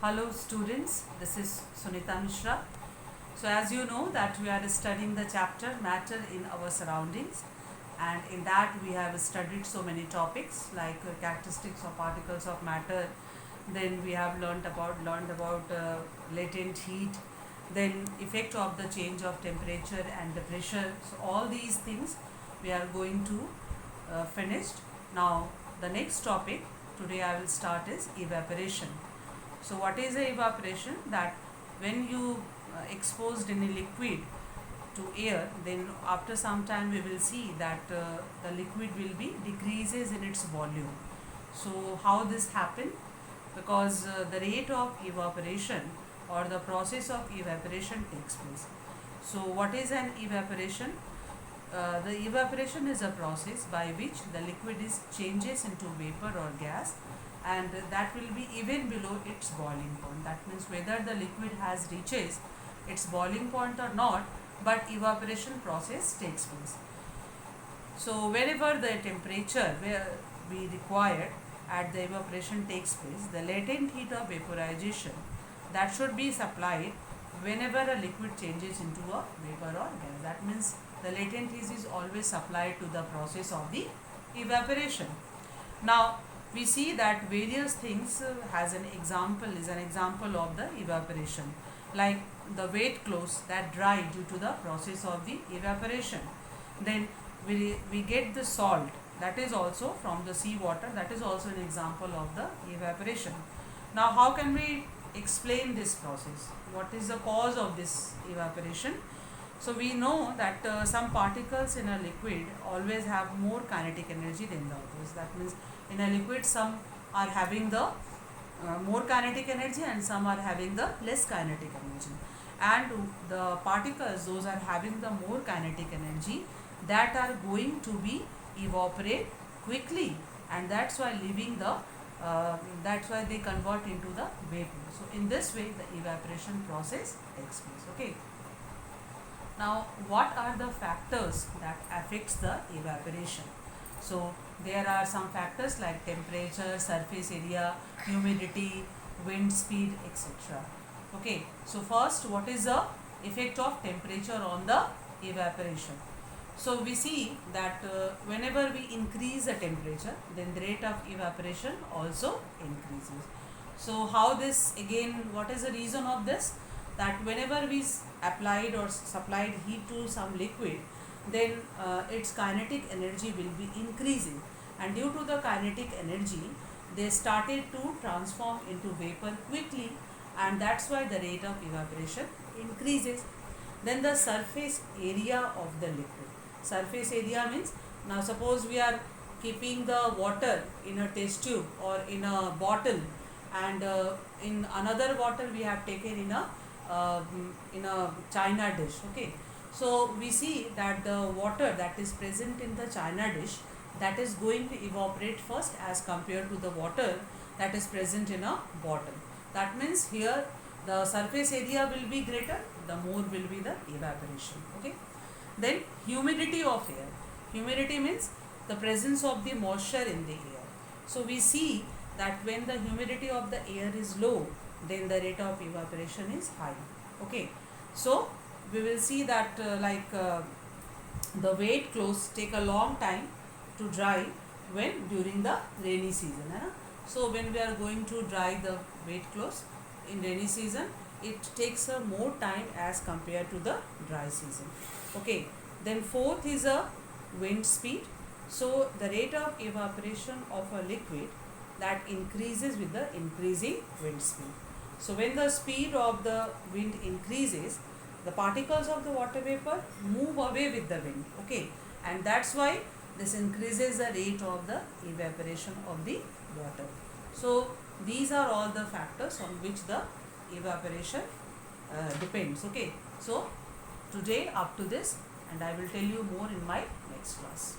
Hello students, this is Sunita Mishra. So as you know that we are studying the chapter matter in our surroundings, and in that we have studied so many topics like characteristics of particles of matter. Then we have learned about latent heat, then effect of the change of temperature and the pressure. So all these things we are going to finish. Now the next topic today I will start is evaporation. So what is the evaporation? That when you exposed in a liquid to air, then after some time we will see that the liquid will be decreases in its volume. So how this happen? Because the rate of evaporation or the process of evaporation takes place. So what is an evaporation? The evaporation is a process by which the liquid is changes into vapor or gas, and that will be even below its boiling point. That means whether the liquid has reaches its boiling point or not, but evaporation process takes place. So wherever the temperature where we required at the evaporation takes place, the latent heat of vaporization that should be supplied whenever a liquid changes into a vapor or gas. That means the latent heat is always supplied to the process of the evaporation. Now we see that various things has an example of the evaporation, like the wet clothes that dry due to the process of the evaporation. Then we get the salt that is also from the sea water, that is also an example of the evaporation. Now how can we explain this process? What is the cause of this evaporation? So we know that some particles in a liquid always have more kinetic energy than the others. That means in a liquid some are having the more kinetic energy and some are having the less kinetic energy. And the particles, those are having the more kinetic energy, that are going to be evaporate quickly, and that's why leaving the that's why they convert into the vapor. So in this way the evaporation process takes place. Okay. Now what are the factors that affects the evaporation? So there are some factors like temperature, surface area, humidity, wind speed, etc. Okay, so first, what is the effect of temperature on the evaporation? So we see that whenever we increase the temperature, then the rate of evaporation also increases. So how this, again, what is the reason of this? That whenever we applied or supplied heat to some liquid, then its kinetic energy will be increasing, and due to the kinetic energy they started to transform into vapor quickly, and that's why the rate of evaporation increases. Then the surface area of the liquid. Surface area means, now suppose we are keeping the water in a test tube or in a bottle, and in another water we have taken in a china dish. Okay, so we see that the water that is present in the china dish, that is going to evaporate first as compared to the water that is present in a bottle. That means here the surface area will be greater, the more will be the evaporation. Okay. Then humidity of air. Humidity means the presence of the moisture in the air. So we see that when the humidity of the air is low, then the rate of evaporation is high. Okay. So we will see that the wet clothes take a long time to dry when during the rainy season. So when we are going to dry the wet clothes in rainy season, it takes more time as compared to the dry season. Okay. Then fourth is a wind speed. So the rate of evaporation of a liquid, that increases with the increasing wind speed. So when the speed of the wind increases, the particles of the water vapor move away with the wind. Okay, and that's why this increases the rate of the evaporation of the water. So these are all the factors on which the evaporation depends. Okay, so today up to this, and I will tell you more in my next class.